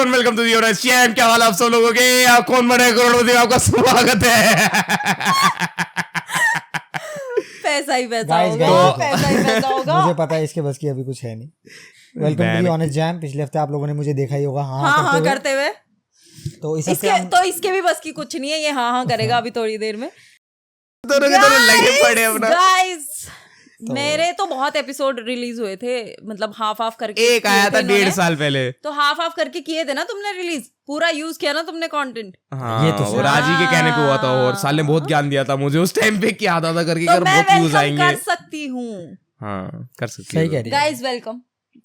Everyone, welcome to the your channel. क्या हाल आप सब लोगों के? आप कौन बने करोड़पति, आपका स्वागत है। पैसा ही पैसा Guys, होगा, guys, पैसा ही पैसा होगा। मुझे पता है इसके बस की अभी कुछ है नहीं। Welcome to the honest jam. पिछले हफ्ते आप लोगों ने मुझे देखा ही होगा हाँ करते हुए। तो इस हफ्ते तो इसके भी बस की कुछ नहीं है, ये हाँ करेगा अभी थोड़ी देर में। दोनों के दोनों लगे पड़े अपना। गाइस, मेरे तो बहुत एपिसोड रिलीज हुए थे, मतलब हाफ हाफ करके। एक आया था 1.5 साल पहले, तो हाफ हाफ करके किए थे ना तुमने रिलीज, पूरा यूज किया ना तुमने कंटेंट। हाँ, ये तो वो राजी के कहने पे हुआ था और साल ने बहुत ज्ञान दिया था मुझे उस टाइम पे कि आधा आधा करके तो कर बहुत व्यूज आएंगे। कर सकती हूँ। हाँ, कर सकती सही कह रही है। Guys welcome.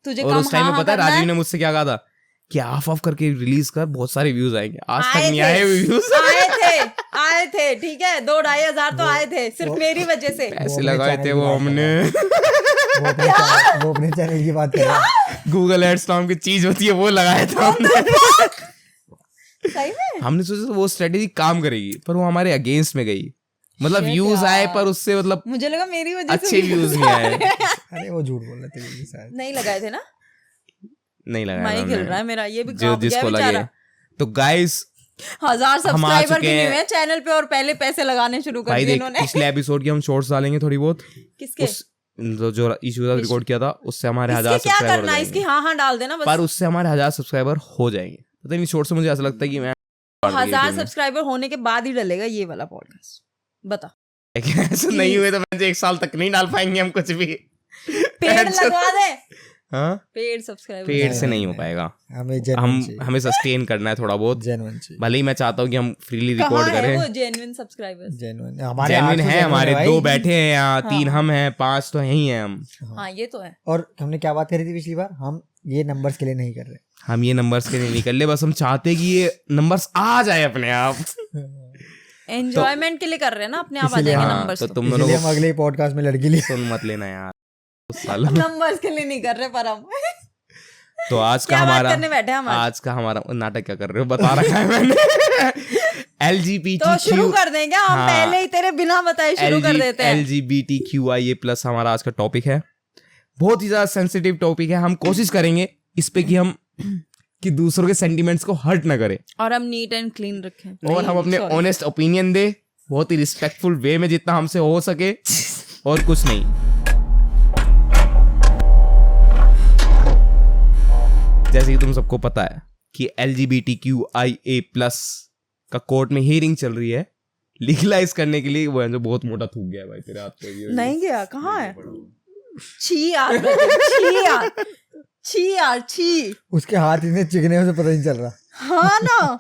तुझे और कम उस टाइम में हाँ पता है करना राजीव ने मुझसे क्या कहा था कि हाफ ऑफ करके रिलीज कर, बहुत सारे व्यूज आएंगे। आज तक आए नहीं थे। आए व्यूज। आए थे ठीक है, 2-2.5 हजार तो आए थे सिर्फ मेरी वजह से। पैसे लगाए थे वो हमने। वो अपने चैनल की बात कर रहा है। गूगल एड्स नाम की चीज होती है, वो लगाया था हमने। सही में हमने सोचा वो स्ट्रेटेजी काम करेगी, पर वो हमारे अगेंस्ट में गई। मतलब व्यूज आए पर उससे मतलब मुझे लगा मेरी वजह से अच्छे व्यूज नहीं आए। अरे वो झूठ बोल रहे थे ये शायद। नहीं लगाए थे ना। नहीं लगाया माइक हमने। हिल रहा है मेरा, ये भी जो कांप गया जिसको लगे। बेचारा। तो गाइस 1000 हम आ सब्सक्राइबर चुके भी नहीं हैं। हुए चैनल पे और पहले पैसे लगाने शुरू कर भाई दिए देख, इन्होंने। पिछले एपिसोड की हम शॉर्ट्स डालेंगे थोड़ी बहुत। किसके? उस जो इशू का रिकॉर्ड किया था उससे हमारे 1000 इसके क्या सब्सक्राइबर करना है? इसकी हाँ डाल देना बस। पर उससे हमारे 1000 सब्सक्राइबर हो जाएंगे। पता नहीं शॉर्ट से मुझे ऐसा लगता है कि मैं 1000 सब्सक्राइबर होने के बाद ही डलेगा ये वाला पॉडकास्ट। बता। ऐसा नहीं हुए तो मैं 1 साल तक नहीं डाल पाएंगे हम कुछ भी। पेड़ लगवा दे। हाँ, पेड़ सब्सक्राइबर पेड़ से नहीं हो पाएगा। हमें सस्टेन करना है थोड़ा बहुत। जेन्युइन चाहिए। भले ही मैं चाहता हूँ कि हम फ्रीली कहाँ रिकॉर्ड है करें। वो जेन्युइन सब्सक्राइबर्स? जेन्युइन है हमारे 2 बैठे हैं यहाँ, 3 हम हैं, 5 तो यही हैं हम। हाँ ये तो है। और हमने क्या बात करी थी पिछली बार? हम ये नंबर्स के लिए नहीं कर रहे। हम ये नंबर्स के लिए नहीं कर ले, बस हम चाहते कि ये नंबर्स आ जाए अपने आप। एंजॉयमेंट के लिए कर रहे हैं ना, अपने आप आ इसीलिए जाएंगे हाँ, नंबर्स। तो तुम दोनों इसलिए हम अगले पॉडकास्ट में लड़की लिए सुन मत लेना यार उस साल। नंबर्स के लिए नहीं कर रहे पर हम। तो आज का क्या बात हमारा करने बैठे हम आज का हमारा नाटक क्या कर रहे हो बता रखा है मैंने। तो शुरू कर दें क्या हम? हाँ। पहले ही तेरे बिना बताए शुरू कर देते हैं। LGBTQIA+ हमारा आज का टॉपिक है। बहुत ही ज्यादा सेंसिटिव टॉपिक है। हम कोशिश करेंगे इस पे कि हम कि दूसरों के सेंटिमेंट्स को हर्ट ना करें और हम नीट एंड क्लीन रखें और हम अपने ऑनेस्ट ओपिनियन दे, बहुत ही रिस्पेक्टफुल वे में जितना हमसे हो सके, और कुछ नहीं। जैसे कि तुम सबको पता है कि LGBTQIA+ का कोर्ट में हियरिंग चल रही है लीगलाइज करने के लिए। वो है जो बहुत मोटा थूक गया है भाई तेरे हाथ पे। नहीं गया, कहाँ है? छी यार, छी यार, छी यार, छी। उसके हाथ इतने चिकने से पता नहीं चल रहा। हाँ ना।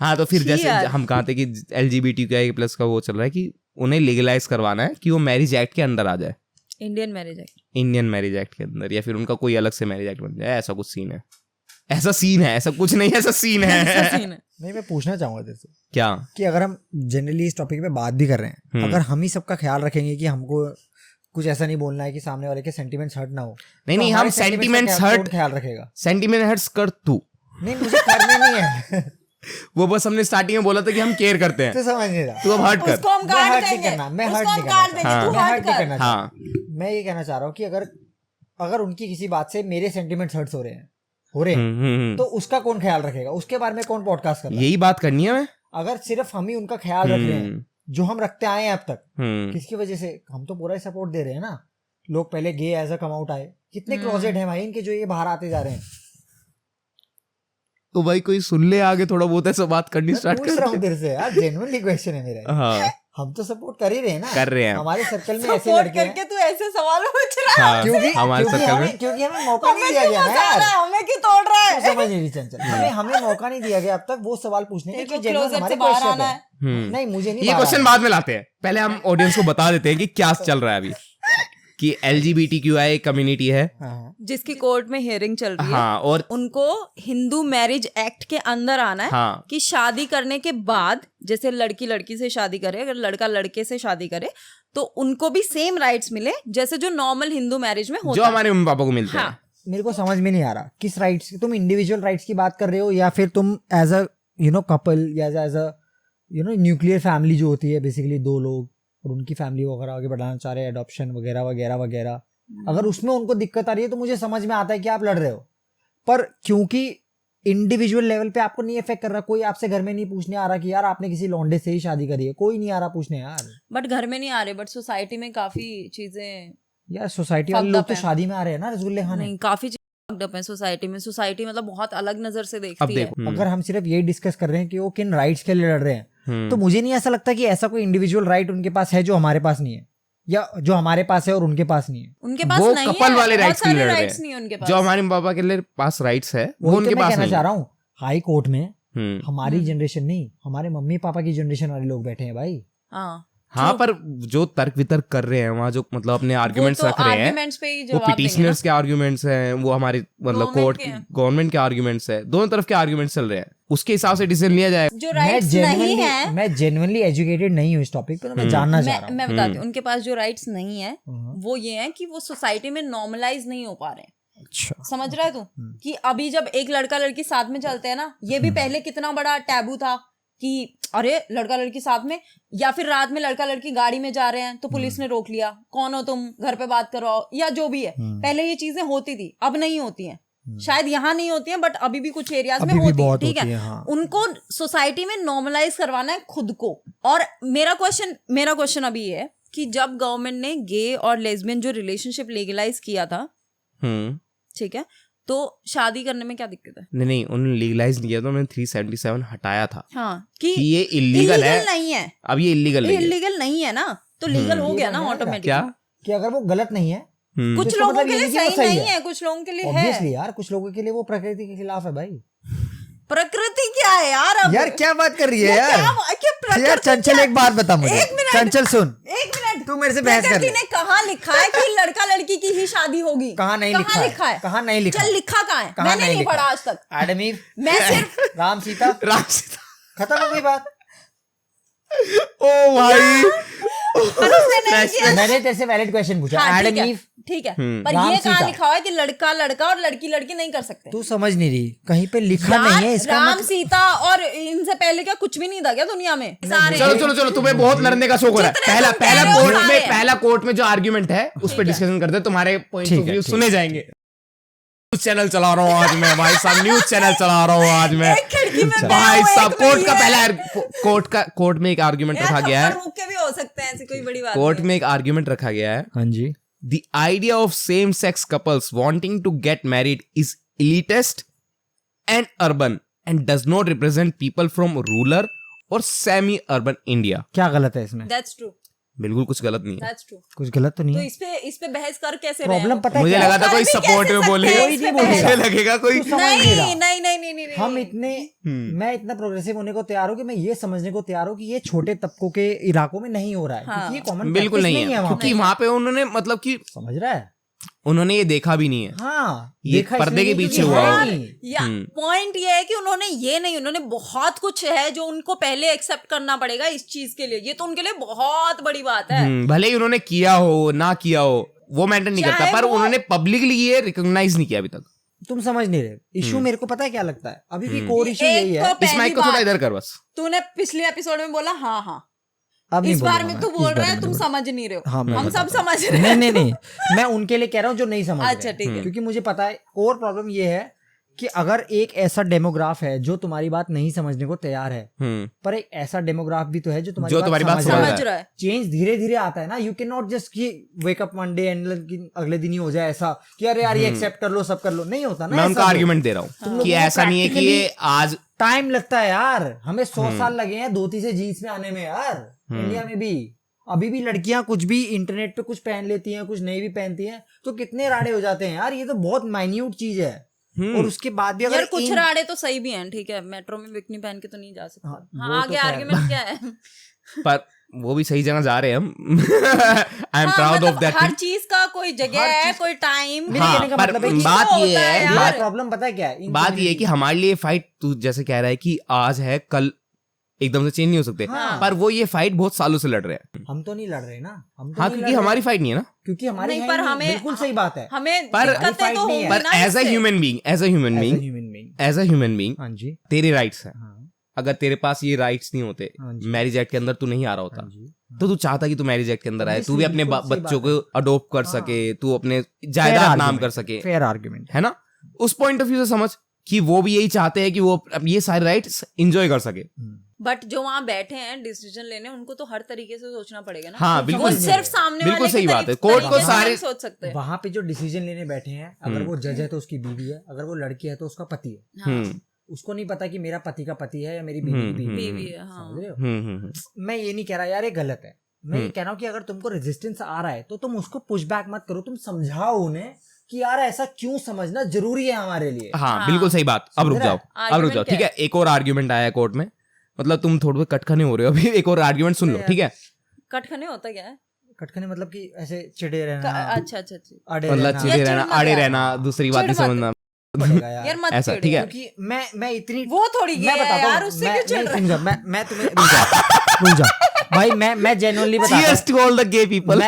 हाँ, तो फिर जैसे यार। हम कहा थे कि LGBTQIA+ का वो चल रहा है कि उन्हें लीगलाइज करवाना है कि वो मैरिज एक्ट के अंदर आ जाए, Indian marriage act, Indian marriage act के अंदर, या फिर उनका कोई अलग से मैरिज एक्ट बन जाए। ऐसा कुछ सीन है। ऐसा सीन है, ऐसा कुछ नहीं, ऐसा सीन है। नहीं, मैं पूछना चाहूंगा तेरे से क्या कि अगर हम जनरली इस टॉपिक पे बात भी कर रहे हैं, अगर हम ही सबका ख्याल रखेंगे कि हमको कुछ ऐसा नहीं बोलना है कि सामने वाले के सेंटिमेंट्स हर्ट ना हो। नहीं तो नहीं, हमारे हम सेंटिमेंट्स हर्ट ख्याल रखेगा। सेंटिमेंट हर्ट्स कर तू। नहीं, मुझे करने नहीं है। वो बस हमने स्टार्टिंग में बोला था कि हम केयर करते हैं। तो समझ नहीं रहा। तू अब हर्ट कर। उसको हम मैं काट हर्ट नहीं देंगे, करना, मैं उसको हर्ट हम नहीं काट करना देंगे, तू मैं हर्ट हर्ट नहीं कर। करना चाहता। हाँ, मैं ये कहना चाह रहा हूँ कि अगर उनकी किसी बात से मेरे सेंटिमेंट्स हर्ट्स हो रहे हैं तो उसका कौन ख्याल रखेगा? उसके बारे में कौन पॉडकास्ट कर रहा है? यही बात करनी है। मैं अगर सिर्फ हम ही उनका ख्याल रख रहे हैं जो हम रखते आए हैं अब तक, किसकी वजह से? हम तो पूरा ही सपोर्ट दे रहे हैं ना। लोग पहले गे एज अ कम आउट आए, कितने क्लोजेट हैं भाई इनके जो ये बाहर आते जा रहे हैं। तो भाई कोई सुन ले आगे, थोड़ा बहुत ऐसा बात करनी स्टार्ट पूछ रहा हूँ तेरे से यार, जेन्युइनली क्वेश्चन है मेरा। हाँ, हम तो सपोर्ट कर ही रहे हैं ना, कर रहे हैं। हमारे सर्कल में ऐसे सपोर्ट लड़के हैं। करके तू ऐसे सवाल पूछ रहा है। हाँ, क्योंकि हमारे सर्कल में क्योंकि हमें मौका नहीं दिया गया ना यार। हमें क्यों तोड़ रहा है? समझ नहीं रही चंचल, हमें मौका नहीं दिया गया अब तक वो सवाल पूछने के जो जेन्युइन क्लोजेट हमारे से बाहर क्वेश्चन आना है। है। नहीं, मुझे नहीं ये क्वेश्चन बाद में लाते हैं। पहले हम ऑडियंस को बता देते हैं कि क्या चल रहा है अभी। कि LGBTQI कम्युनिटी है, जिसकी कोर्ट में हियरिंग चल रही है। हाँ, और उनको हिंदू मैरिज एक्ट के अंदर आना है। हाँ, कि शादी करने के बाद जैसे लड़की लड़की से शादी करे, अगर लड़का लड़के से शादी करे तो उनको भी सेम राइट्स मिले जैसे जो नॉर्मल हिंदू मैरिज में होता जो है। हमारे मम्मी पापा को मिलते हैं। मेरे को समझ में नहीं आ रहा किस राइट्स, तुम इंडिविजुअल राइट्स की बात कर रहे हो या फिर तुम एज अ कपल या एज अ न्यूक्लियर फैमिली जो होती है, बेसिकली 2 लोग और उनकी फैमिली वगैरह आगे बढ़ाना चाह रहे हैं, अडॉप्शन वगैरह वगैरह वगैरह। अगर उसमें उनको दिक्कत आ रही है तो मुझे समझ में आता है कि आप लड़ रहे हो, पर क्योंकि इंडिविजुअल लेवल पे आपको नहीं इफेक्ट कर रहा, कोई आपसे घर में नहीं पूछने आ रहा कि यार आपने किसी लौंडे से ही शादी करी है, कोई नहीं आ रहा पूछने यार। बट घर में नहीं आ रहे, बट सोसाइटी में काफी चीजें यार सोसाइटी वाले Fucked लोग up तो है। शादी में आ रहे हैं ना रसगुल्ले खाने। नहीं, काफी चीजें fucked up है सोसाइटी में। सोसाइटी मतलब बहुत अलग नजर से अब देखती है। देखो अगर हम सिर्फ यही डिस्कस कर रहे हैं कि वो किन राइट्स के लिए लड़ रहे हैं, तो मुझे नहीं ऐसा लगता कि ऐसा कोई इंडिविजुअल राइट उनके पास है जो हमारे पास नहीं है, या जो हमारे पास है और उनके पास नहीं है। उनके पास वो नहीं कपल है, वाले बहुत राइट्स के लिए सारे लड़ रहे rights नहीं है उनके हैं, पास। जो हमारे पापा के लिए पास राइट्स है वो वही उनके तो मैं पास कहना नहीं चाह है। रहा हूँ, हाई कोर्ट में हमारी हम्म। जनरेशन नहीं, हमारे मम्मी पापा की जनरेशन वाले लोग बैठे हैं भाई। हाँ, हाँ, पर जो तर्क वितर्क कर रहे हैं वहाँ, जो मतलब अपने आर्ग्यूमेंट्स वो तो रख रहे हैं, arguments पे ही वो जवाब देंगे ना। पिटिशनर्स के आर्ग्यूमेंट्स हैं, वो हमारे मतलब Government कोर्ट के हैं। गवर्नमेंट के आर्ग्यूमेंट्स है, दोनों तरफ के आर्ग्यूमेंट्स चल रहे हैं, उसके हिसाब से डिसीजन लिया जाएगा। जो राइट्स नहीं है, मैं जेन्युइनली एजुकेटेड नहीं हूँ इस टॉपिक पे, तो मैं जानना चाह रहा हूँ। मैं बताती हूँ, उनके पास जो राइट्स नहीं है हाँ। वो ये है कि वो सोसाइटी में नॉर्मलाइज नहीं हो पा रहे हैं। अच्छा, समझ रहा है तू कि अभी जब एक लड़का लड़की साथ में चलते हैं ना, ये भी पहले कितना बड़ा टैबू था कि अरे लड़का लड़की साथ में, या फिर रात में लड़का लड़की गाड़ी में जा रहे हैं तो पुलिस ने रोक लिया, कौन हो तुम, घर पे बात करवाओ, या जो भी है। पहले ये चीजें होती थी, अब नहीं होती हैं। शायद यहाँ नहीं होती हैं, बट अभी भी कुछ एरियाज में अभी भी होती है। बहुत ठीक होती है, है, हाँ। उनको सोसाइटी में नॉर्मलाइज करवाना है खुद को। और मेरा क्वेश्चन अभी ये है कि जब गवर्नमेंट ने गे और लेस्बियन जो रिलेशनशिप लीगलाइज किया था, ठीक है, तो शादी करने में क्या दिक्कत है? नहीं, उन्होंने लीगलाइज नहीं किया था, उन्होंने 377 हटाया था हाँ, कि ये इलीगल है, नहीं है, अब ये इलीगल नहीं है। इलीगल नहीं है ना, तो लीगल हो गया ना Legal है ऑटोमेटिक। क्या? कि अगर वो गलत नहीं है, कुछ जिसका लोगों मतलब के ये लिए नहीं कि वो सही सही नहीं है। है, कुछ लोगों के लिए है। ऑब्वियसली यार, कुछ लोगों के लिए वो प्रकृति के खिलाफ है भाई। प्रकृति क्या है यार? अब यार क्या बात कर रही है क्या यार? क्या प्रकृति यार चंचल क्या? एक बात बता मुझे। एक मिनट। चंचल सुन, एक मिनट, तू मेरे से बहस कर प्रकृति ले। ने कहाँ लिखा है कि लड़का लड़की की ही शादी होगी? कहाँ नहीं लिखा है? कहाँ नहीं लिखा? चल लिखा कहाँ है? कहाँ मैंने नहीं लिखा? पढ़ा आज तक। एडम ईव, मैं सिर्फ राम सीता, राम सीता, खत्म हो गई बात। ओ भाई, उसने नहीं किया। मैंने तेरे से वैलिड क्वेश्चन पूछा। हाँ, एडम ईव, ठीक है, पर राम ये कहाँ सीता। लिखा हुआ है कि लड़का लड़का और लड़की लड़की नहीं कर सकते? तू समझ नहीं रही, कहीं पे लिखा यार, नहीं है इसका राम मतलब। सीता और इनसे पहले क्या कुछ भी नहीं था क्या दुनिया में? सारे चलो, तुम्हें बहुत लड़ने का शौक हो रहा है। जितने पहला तुम कह रहे हो कोर्ट में, सारे। पहला कोर्ट में जो आर्ग्यूमेंट है उस पर डिस्कशन करते हैं, तुम्हारे पॉइंट ठीक ऑफ है, व्यू ठीक सुने जाएंगे। न्यूज चैनल चला रहा हूँ आज मैं भाई साहब, न्यूज चैनल चला रहा हूँ आज मैं एक खिड़की में भाई बैठो, साहब। एक कोर्ट में का ये पहला कोर्ट में एक आर्ग्यूमेंट यार, रखा गया है। थप्पड़ मुक्के के भी हो सकते हैं, ऐसी कोई बड़ी बात कोर्ट नहीं में एक आर्ग्यूमेंट रखा गया है, हाँ जी, the idea of same-sex couples wanting to get married is elitist and urban and does not represent people from rural or semi-urban India. क्या गलत है इसमें? है। That's true, बिल्कुल कुछ गलत नहीं है। that's true। कुछ गलत तो नहीं तो है। इस पे बहस कर कैसे रहे प्रॉब्लम हो? पता है मुझे क्या लगा है? था कोई कर भी सपोर्ट कैसे में सकते बोलेगा, हैं कोई इस नहीं पे बोलेगा। मुझे लगेगा कोई तू समझ नहीं रहा। नहीं हम इतने मैं इतना प्रोग्रेसिव होने को तैयार हूँ कि मैं ये समझने को तैयार हूँ कि ये छोटे तबकों के इलाकों में नहीं हो रहा है, क्योंकि ये कॉमन बिल्कुल नहीं है, वहाँ क्योंकि पे। वहां पे उन्होंने मतलब कि समझ रहा है? उन्होंने ये देखा भी नहीं है। हाँ, ये देखा पर्दे इसलिए के नहीं पीछे क्योंकि हुआ है हो। नहीं। या पॉइंट ये है कि उन्होंने बहुत कुछ है जो उनको पहले एक्सेप्ट करना पड़ेगा इस चीज के लिए। ये तो उनके लिए बहुत बड़ी बात है। भले ही उन्होंने किया हो ना किया हो वो मैटर नहीं करता, चाहे पर वो- उन्होंने पब्लिकली ये रिकॉग्नाइज नहीं किया अभी तक। तुम समझ नहीं रहे इशू। मेरे को पता है क्या लगता है, अभी भी कोर इशू यही एक है। तो इस माइक को थोड़ा बात, इधर कर बस। तूने पिछले एपिसोड में बोला हाँ हाँ, अब नहीं इस बार बोलूंगा में मैं, तू इस बोल बार रहा में है, तुम नहीं समझ नहीं रहे हो। हाँ, मैं हम बता सब समझ रहे हैं। नहीं, मैं उनके लिए कह रहा हूँ जो नहीं समझ अच्छा, रहे ठीक है। क्योंकि मुझे पता है कोर प्रॉब्लम ये है कि अगर एक ऐसा डेमोग्राफ है जो तुम्हारी बात नहीं समझने को तैयार है, पर एक ऐसा डेमोग्राफ भी तो है जो तुम्हारी बात समझ समझ रहा है। चेंज धीरे धीरे आता है ना। यू कैन नॉट जस्ट कि wake up one day and अगले दिन ही हो जाए ऐसा कि अरे यार ये एक्सेप्ट कर लो, सब कर लो, नहीं होता ना। मैं उनका आर्ग्यूमेंट दे रहा तुम हूँ लोगों कि को ऐसा नहीं है कि ये आज टाइम लगता है यार। हमें 100 साल लगे हैं धोती से जीन्स में आने में यार। इंडिया में भी अभी भी लड़कियां कुछ भी इंटरनेट पे कुछ पहन लेती हैं, कुछ नहीं भी पहनती हैं, तो कितने राड़े हो जाते हैं यार। ये तो बहुत माइन्यूट चीज है। और उसके बाद भी यार अगर कुछ राड़े तो सही भी हैं, ठीक है, मेट्रो में बिकनी पहन के तो नहीं जा सकते। हाँ, वो हाँ, तो आगे खैर। आर्गुमेंट क्या है? पर वो भी सही जगह जा रहे हैं हम। आई एम हाँ, प्राउड मतलब ऑफ दैट। हर चीज का कोई जगह है, कोई टाइम। मेरे कहने का पर मतलब है कि बात ये होता है है, यार। बात प्रॉब्लम पता है क्या है? बात ये है कि हमारे लिए फाइट तू जैसे कह रहा है कि आज है कल एकदम से चेंज नहीं हो सकते, हाँ। पर वो ये फाइट बहुत सालों से लड़ रहे हैं। हम तो नहीं लड़ रहे ना, हम तो हाँ, नहीं क्योंकि लड़ रहे। हमारी फाइट नहीं है ना। क्योंकि हमारी नहीं, है पर ही नहीं। हमें- बिल्कुल सही बात है। हमें पर- दिक्कतें fight तो नहीं होंगी है। पर ना एज अ इससे। Human being, as a human As a being, human being। As a human being हाँ जी, तेरे राइट्स हैं। हाँ, अगर तेरे पास ये राइट्स नहीं होते, हाँ जी। मैरिज एक्ट के अंदर तू नहीं आ रहा होता, हाँ जी। तो तू चाहता कि तू मैरिज एक्ट के अंदर आए, तू भी अपने बिल्कुल सही बच्चों बात को अडॉप्ट कर हाँ। सके, तू अपने जायदाद नाम कर सके, फेयर आर्ग्यूमेंट। है ना। उस पॉइंट ऑफ व्यू से समझ, कि वो भी यही चाहते हैं कि वो अब ये सारे राइट्स एंजॉय कर सके। बट जो वहाँ बैठे हैं डिसीजन लेने, उनको तो हर तरीके से सोचना पड़ेगा ना। हाँ, वो बिल्कुल सिर्फ सामने बिल्कुल वाले सही के बात है। तरीके कोर्ट को से सारे नहीं सोच सकते हैं। वहां पे जो डिसीजन लेने बैठे हैं, अगर वो जज है तो उसकी बीवी है, अगर वो लड़की है तो उसका पति है। हम्म उसको नहीं पता कि मेरा पति का पति है या मेरी बीवी की बीवी बीवी है, हाँ। समझ रहे हो? हम्म। मैं ये नहीं कह रहा यार ये गलत है, मैं ये कह रहा हूँ कि अगर तुमको रेजिस्टेंस आ रहा है तो तुम उसको पुश बैक मत करो, तुम समझाओ उन्हें कि यार ऐसा क्यों समझना जरूरी है हमारे लिए। हाँ बिल्कुल सही बात। अब रुक जाओ, अब रुक जाओ, ठीक है। एक और आर्ग्यूमेंट आया कोर्ट में, मतलब तुम थोड़े कटखने हो रहे हो अभी, एक और आर्ग्यूमेंट सुन लो, ठीक है। कटखने होता क्या है? कटखने मतलब कि ऐसे चिड़े रहना, अच्छा, अड़े मतलब रहना, चिड़े रहना, आड़े रहना, दूसरी बात नहीं समझना पड़ेगा यार। यार मत ऐसा, चिढ़ ठीक है। क्योंकि मैं इतनी वो थोड़ी मैं ये है बताता यार, हूँ, उससे क्यों चिढ़ रहा है? नहीं, सुन जा, मैं तुम्हें रुक जा भाई, मैं जेन्युइनली बताता Cheers to all the gay people.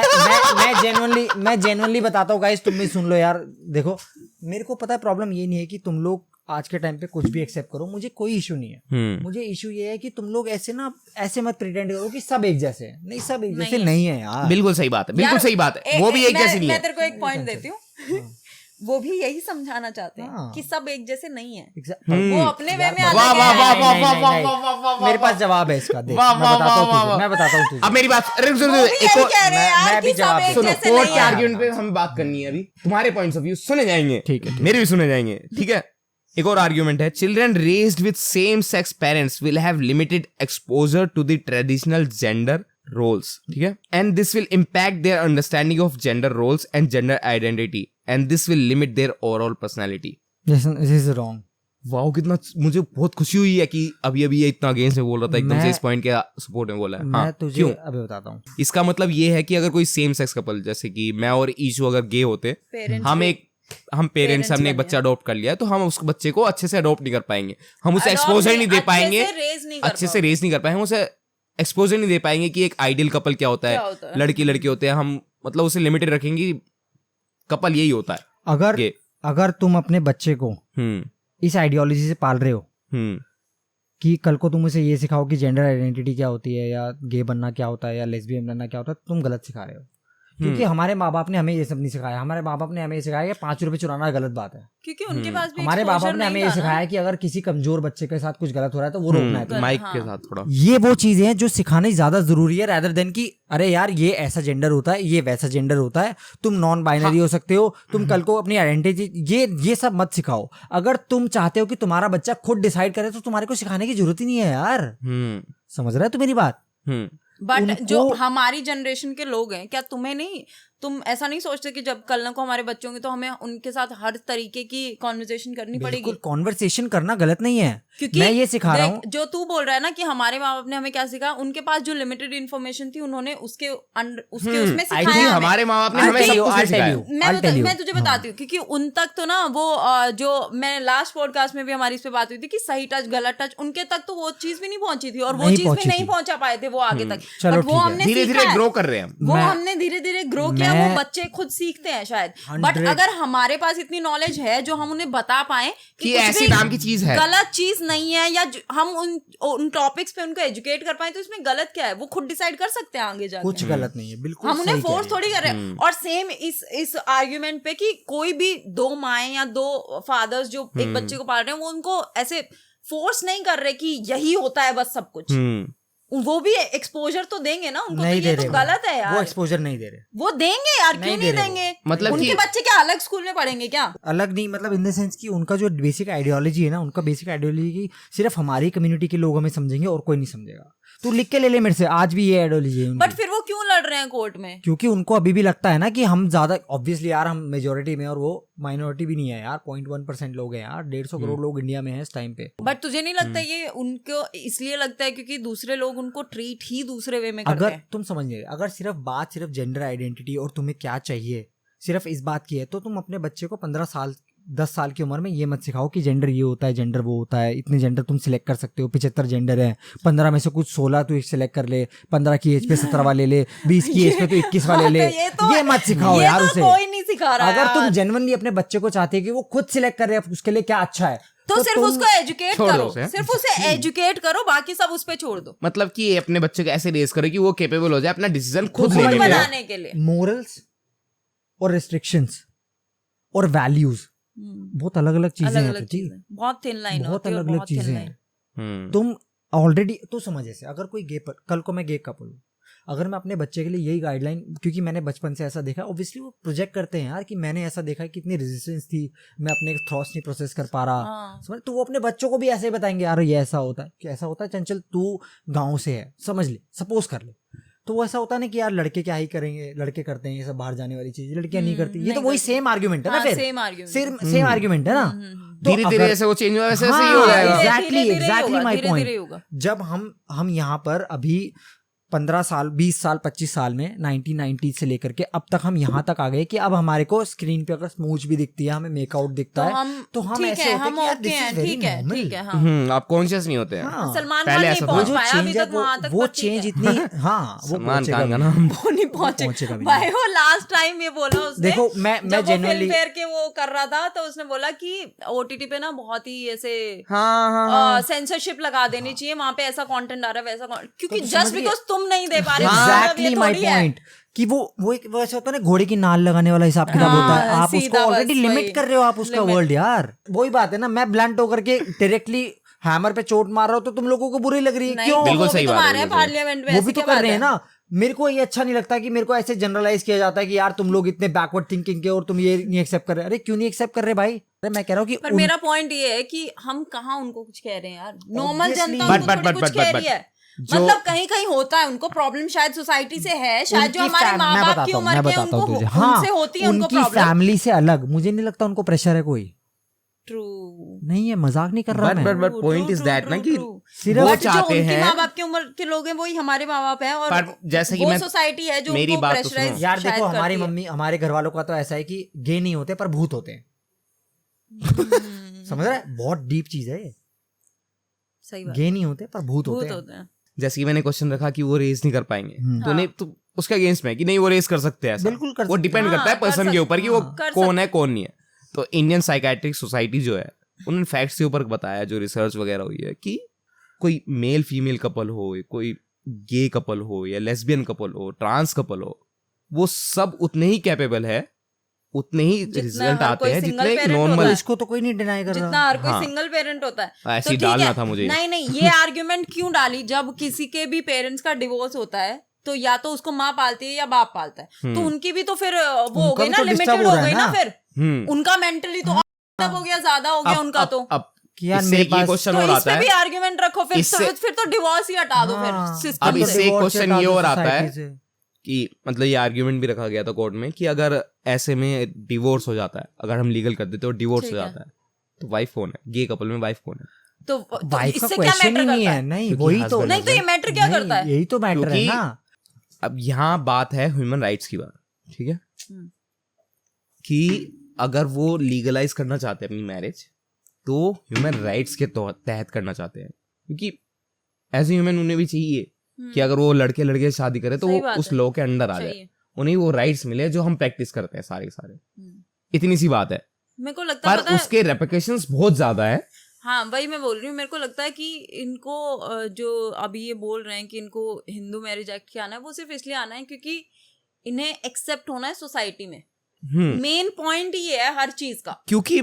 मैं जेन्युइनली बताता हूँ गाइस, तुम भी सुन लो यार। देखो मेरे को पता है प्रॉब्लम ये नहीं है कि तुम लोग आज के टाइम पे कुछ भी एक्सेप्ट करो, मुझे कोई इशू नहीं है। मुझे इशू ये है कि तुम लोग ऐसे मत प्रिटेंड करो कि सब एक जैसे हैं। नहीं, सब एक जैसे नहीं है यार। बिल्कुल सही बात है, बिल्कुल सही बात है। वो भी एक जैसी नहीं है। मैं तेरे को एक पॉइंट देती हूँ। वो भी यही समझाना चाहते हैं कि सब एक जैसे नहीं है। वो अपने वे में वाह, अलग वाह, वाह, है। वाह, वाह, वाह, वाह, वाह, वाह, वाह, मेरे पास जवाब है इसका, देख वाह, मैं वाह, बताता हूँ वाह, तुझे, वाह। मैं बताता हूँ तुझे। अब मेरी बात, अरे सुनो, वो भी एक यही और कह रहे हैं यार मैं कि भी सब जवाब एक सुनो, जैसे कोर्ट नहीं के है। आर्ग्यूमेंट पे हमें बात करनी है अभी। तुम्हारे पॉइंट्स ऑफ व्यू सुने जाएंगे, ठीक है। मेरे भी सुने जाएंगे, ठीक है। एक और आर्ग्यूमेंट है, children raised with same sex parents will have limited exposure to the traditional gender roles, ठीक है, and this will impact their understanding of gender roles and gender identity, and this will limit their overall personality. This is wrong. Wow, कितना मुझे बहुत खुशी हुई है कि अभी ये इतना अगेंस्ट में बोल रहा था, एकदम से इस पॉइंट के सपोर्ट में बोला है। मैं हाँ, तुझे क्यों? अभी बताता हूँ। इसका मतलब ये है कि अगर कोई सेम सेक्स कपल, जैसे कि मैं और ईशू अगर गे होते, हम पेरेंट्स हमने एक बच्चा अडॉप्ट कर लिया, तो हम उस बच्चे को अच्छे से अडॉप्ट नहीं कर पाएंगे, हम उसे एक्सपोजर नहीं दे पाएंगे, अच्छे से रेस नहीं कर पाएंगे, उसे एक्सपोजर नहीं दे पाएंगे कि एक आइडियल कपल क्या होता है, लड़की लड़की होते हैं, हम मतलब उसे लिमिटेड रखेंगे, कपल यही होता है। अगर तुम अपने बच्चे को इस आइडियोलॉजी से पाल रहे हो कि कल को तुम उसे ये सिखाओ कि जेंडर आइडेंटिटी क्या होती है, या गे बनना क्या होता है, या लेस्बियन बनना क्या होता है, तुम गलत सिखा रहे हो। क्योंकि हमारे माँ बाप ने हमें ये सब नहीं सिखाया। हमारे माँ बाप ने हमें ये सिखाया कि 5 रुपए चुराना गलत बात है, क्योंकि उनके पास भी हमारे माँ बाप ने हमें ये सिखाया कि अगर किसी कमजोर बच्चे के साथ कुछ गलत हो रहा है तो वो रोकना है। माइक के साथ थोड़ा, ये वो चीजें हैं जो सिखानी ज्यादा जरूरी है, रादर देन कि अरे यार ये ऐसा जेंडर होता है, ये वैसा जेंडर होता है, तुम नॉन बाइनरी हो सकते हो, तुम कल को अपनी आइडेंटिटी, ये सब मत सिखाओ। अगर तुम चाहते हो कि तुम्हारा बच्चा खुद डिसाइड करे तो तुम्हारे को सिखाने की जरूरत ही नहीं है यार। समझ रहा है तू मेरी बात? बट जो हमारी जनरेशन के लोग हैं, क्या तुम्हें नहीं, तुम ऐसा नहीं सोचते कि जब कल को हमारे बच्चे होंगे तो हमें उनके साथ हर तरीके की कॉन्वर्सेशन करनी पड़ेगी? बिल्कुल, कॉन्वर्सेशन करना गलत नहीं है, क्योंकि मैं ये सिखा रहा हूँ। जो तू बोल रहा है ना कि हमारे माँ बाप ने हमें क्या सिखाया, उनके पास जो लिमिटेड इन्फॉर्मेशन थी उन्होंने उसके उसमें सिखाया। हमारे माँ बाप ने हमें सब कुछ सिखाया। मैं तुझे बताती हूँ, क्योंकि उन तक तो ना वो जो मैं लास्ट पॉडकास्ट में भी हमारी इस पे बात हुई थी कि सही टच गलत टच, उनके तक तो वो चीज भी नहीं पहुंची थी, और वो चीज भी नहीं पहुंचा पाए थे वो आगे तक। बट वो हमने धीरे धीरे ग्रो कर रहे हैं, वो हमने धीरे धीरे ग्रो किया, वो बच्चे खुद सीखते हैं शायद। बट अगर हमारे पास इतनी नॉलेज है जो हम उन्हें बता पाए कि ऐसी नाम की चीज है, गलत चीज नहीं है, या हम उन टॉपिक्स पे उनको एजुकेट कर पाए, तो इसमें गलत क्या है? वो खुद डिसाइड कर सकते हैं आगे जाके। कुछ गलत नहीं है, बिल्कुल हम उन्हें फोर्स थोड़ी कर रहे हैं। और सेम इस आर्ग्यूमेंट पे कि कोई भी 2 माएं या 2 फादर्स जो एक बच्चे को पाल रहे हैं, वो उनको ऐसे फोर्स नहीं कर रहे कि यही होता है बस सब कुछ। वो भी एक्सपोजर तो देंगे ना उनको, नहीं तो ये तो गलत है यार। वो एक्सपोजर नहीं दे रहे, वो देंगे यार, क्यों नहीं देंगे? मतलब उनके बच्चे क्या अलग स्कूल में पढ़ेंगे क्या? अलग नहीं, मतलब इन द सेंस कि उनका जो बेसिक आइडियोलॉजी है ना, उनका बेसिक आइडियोलॉजी की सिर्फ हमारी कम्युनिटी के लोग हमें समझेंगे और कोई नहीं समझेगा। तू लिख के ले ले मेरे से, आज भी ये आइडियोलॉजी है। बट फिर वो क्यों लड़ रहे हैं कोर्ट में? क्योंकि उनको अभी भी लगता है ना कि हम ज्यादा, ऑब्वियसली यार हम मेजोरिटी में और वो माइनॉरिटी भी नहीं है यार, 0.1% लोग हैं यार, 150 करोड़ लोग इंडिया में हैं इस टाइम पे। बट तुझे नहीं लगता ये उनको इसलिए लगता है क्योंकि दूसरे लोग उनको ट्रीट ही दूसरे वे में करते हैं? अगर तुम समझ गए, अगर सिर्फ जेंडर आइडेंटिटी और तुम्हें क्या चाहिए सिर्फ इस बात की है, तो तुम अपने बच्चे को 15 साल 10 साल की उम्र में ये मत सिखाओ कि जेंडर ये होता है, जेंडर वो होता है, इतने जेंडर तुम सिलेक्ट कर सकते हो, 75 जेंडर है, 15 में से कुछ 16 तू सिलेक्ट कर ले, 15 की एज पे 17 वाले ले, 20 की एज पे तो 21 वाले ले। ये मत सिखाओ यार उसे, कोई नहीं सिखा रहा। अगर तुम जेन्युइनली अपने बच्चे को चाहते हो कि वो खुद सिलेक्ट कर रहे हैं उसके लिए क्या अच्छा है, तो सिर्फ उसको एजुकेट करो, सिर्फ उसे एजुकेट करो, बाकी सब उस पे छोड़ दो। मतलब कि अपने बच्चे को ऐसे रेस करो कि वो कैपेबल हो जाए अपना डिसीजन खुद बनाने के लिए। मोरल्स और रिस्ट्रिक्शंस और वैल्यूज बहुत अलग अलग चीजें अलग हैं अलग प्रीति, चीजें, बहुत थिन लाइन बहुत होती है और अलग अलग बहुत थिन चीजें लाइन। हैं। तुम ऑलरेडी तो समझ, ऐसे अगर कोई कल को मैं गे कपल हूँ, अगर मैं अपने बच्चे के लिए यही गाइडलाइन, क्योंकि मैंने बचपन से ऐसा देखा, ऑब्वियसली वो प्रोजेक्ट करते हैं यार कि मैंने ऐसा देखा है, कितनी रेजिस्टेंस थी, मैं अपने थॉट्स नहीं प्रोसेस कर पा रहा, समझ, तो वो अपने बच्चों को भी ऐसे ही बताएंगे, यार ये ऐसा होता है, कि ऐसा होता है चंचल, तू गाँव से है, समझ ले, सपोज कर ले, तो वो ऐसा होता नहीं कि यार लड़के क्या ही करेंगे, लड़के करते हैं ये सब बाहर जाने वाली चीज, लड़कियां नहीं करती, ये तो वही सेम आर्ग्यूमेंट है ना, फिर सेम आर्ग्यूमेंट है ना। धीरे धीरे ऐसे वो चेंज हुआ, वैसे ऐसे ही हो जाएगा। Exactly my point. जब हम यहाँ पर अभी 15 साल 20 साल 25 साल में 1990 से लेकर के अब तक हम यहाँ तक आ गए कि अब हमारे को स्क्रीन पे अगर स्मूच भी दिखती है, हमें मेकआउट दिखता है, तो हम ऐसे होते हैं कि यार दिस इज वेरी नॉर्मल। आप कॉन्शियस नहीं होते हैं। सलमान पहले खान ऐसा नहीं पहुंच था। पाया अभी तक वहां तक, वो चेंज इतनी, हाँ वो सलमान खान का नाम वो नहीं पहुंचे भाई। वो लास्ट टाइम ये बोला उसने, देखो मैं जनरली फिल्म फेयर के वो कर रहा था, तो उसने बोला कि ओटीटी पे ना बहुत ही ऐसे सेंसरशिप लगा देनी चाहिए, वहां पे ऐसा कंटेंट आ रहा है वैसा, क्योंकि जस्ट बिकॉज तुम नहीं दे पा रहे। एग्जैक्टली माय पॉइंट कि वो एक वैसे होता है ना, घोड़े की नाल लगाने वाला हिसाब किताब होता है, आप उसको ऑलरेडी लिमिट कर रहे हो, आप उसका वर्ल्ड, यार वही बात है ना, मैं ब्लंट होकर के डायरेक्टली हैमर पे चोट मार रहा हूँ तो तुम लोगों को बुरी लग रही है, क्यों? बिल्कुल सही बात है, पार्लियामेंट में वो भी तो कर रहे हैं ना। मेरे को ये अच्छा नहीं लगता कि मेरे को ऐसे जनरलाइज किया जाता है कि यार तुम लोग इतने बैकवर्ड थिंकिंग के और तुम ये नहीं एक्सेप्ट कर रहे। अरे क्यों नहीं एक्सेप्ट कर रहे भाई? अरे मैं कह रहा हूँ कि पर मेरा पॉइंट ये है कि हम कहाँ उनको कुछ कह रहे हैं यार, नॉर्मल जनता उनको कुछ कह रही है, मतलब कहीं कहीं होता है उनको प्रॉब्लम, शायद सोसाइटी से है, शायद जो हमारे माँ बाप की उम्र के उनको उनसे होती है उनको प्रॉब्लम, उनकी फैमिली से अलग। मुझे नहीं लगता उनको प्रेशर है कोई। ट्रू नहीं है, मजाक नहीं कर रहा मैं। बट पॉइंट इज दैट ना कि सिर्फ वो चाहते हैं, माँ बाप की उम्र के लोग हैं वही हमारे माँ बाप हैं, और जैसे कि वो सोसाइटी है जो मेरी उनको बात प्रेशराइज यार देखो, हमारी मम्मी हमारे घर वालों का तो ऐसा है कि गे नहीं होते पर भूत होते हैं। समझ रहा है? बहुत डीप चीज है ये। सही बात, गे नहीं होते पर भूत होते हैं। जैसे कि मैंने क्वेश्चन रखा कि वो रेस नहीं कर पाएंगे, तो नहीं, तो उसका अगेंस्ट में कि नहीं वो रेस कर सकते हैं, ऐसा बिल्कुल कर वो डिपेंड करता है पर्सन के ऊपर कि वो कौन है कौन नहीं है। तो इंडियन साइकेट्रिक सोसाइटी जो है उन्होंने फैक्ट्स के ऊपर बताया, जो रिसर्च वगैरह हुई है, कि कोई मेल फीमेल कपल हो, कोई गे कपल हो या लेस्बियन कपल हो, ट्रांस कपल हो, वो सब उतने ही कैपेबल है, उतने ही रिजल्ट आते हैं जितने एक नॉर्मल। इसको तो कोई नहीं डिनाई कर रहा, जितना हर कोई सिंगल पेरेंट होता है। ऐसे डालना था मुझे। नहीं ये आर्ग्यूमेंट क्यों डाली? जब किसी के भी पेरेंट्स का डिवोर्स होता है तो या तो उसको माँ पालती है या बाप पालता है, तो उनकी भी तो फिर वो हो गई ना, लिमिटेड हो गई ना, फिर उनका मेंटली तो हो गया, ज्यादा हो गया उनका। तो अब इससे एक क्वेश्चन और आता है, भी आर्ग्यूमेंट रखो, फिर तो डिवोर्स ही हटा दो फिर सिस्टम से। अब इससे एक क्वेश्चन ये और आता है कि मतलब ये आर्ग्यूमेंट भी रखा गया था कोर्ट में कि अगर ऐसे में डिवोर्स हो जाता है, अगर हम लीगल कर देते हो डिवोर्स हो जाता है, तो वाइफ कौन है? गे कपल में वाइफ कौन है? तो वाइफ का क्वेश्चन ही नहीं है। नहीं वही तो, नहीं तो ये मैटर क्या करता है? यही तो मैटर है ना। अब यहाँ बात है ह्यूमन राइट्स की बात, ठीक है, कि अगर वो लीगलाइज करना चाहते हैं अपनी मैरिज, तो ह्यूमन राइट्स के तहत करना चाहते हैं, क्योंकि एज ए ह्यूमन उन्हें भी चाहिए कि अगर वो लड़के लड़के शादी करे तो वो उस लॉ के अंडर आ जाए, उन्हें वो राइट्स मिले जो हम प्रैक्टिस करते हैं सारे। इतनी सी बात है, मेरे को लगता है, पर उसके रेपरकशंस बहुत ज्यादा है। हाँ वही मैं बोल रही हूँ, मेरे को लगता है कि इनको जो अभी ये बोल रहे हैं कि इनको हिंदू मैरिज एक्ट क्या आना है, वो सिर्फ इसलिए आना है क्योंकि इन्हें एक्सेप्ट होना है सोसाइटी में। मेन पॉइंट ये है हर चीज का, क्योंकि